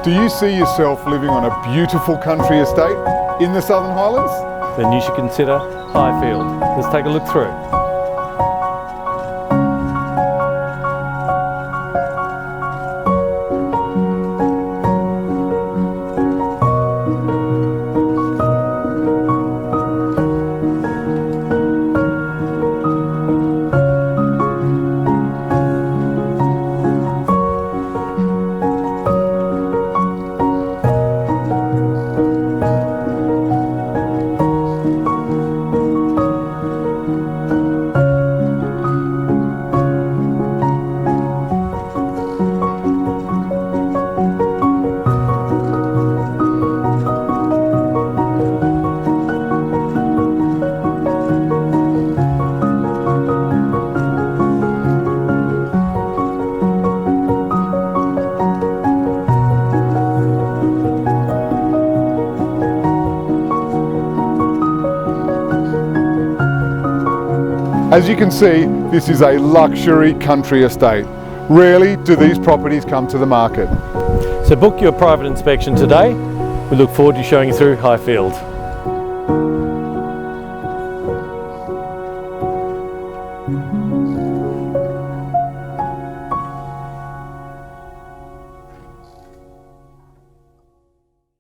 Do you see yourself living on a beautiful country estate in the Southern Highlands? Then you should consider Highfield. Let's take a look through. As you can see, this is a luxury country estate. Rarely do these properties come to the market. So book your private inspection today. We look forward to showing you through Highfield.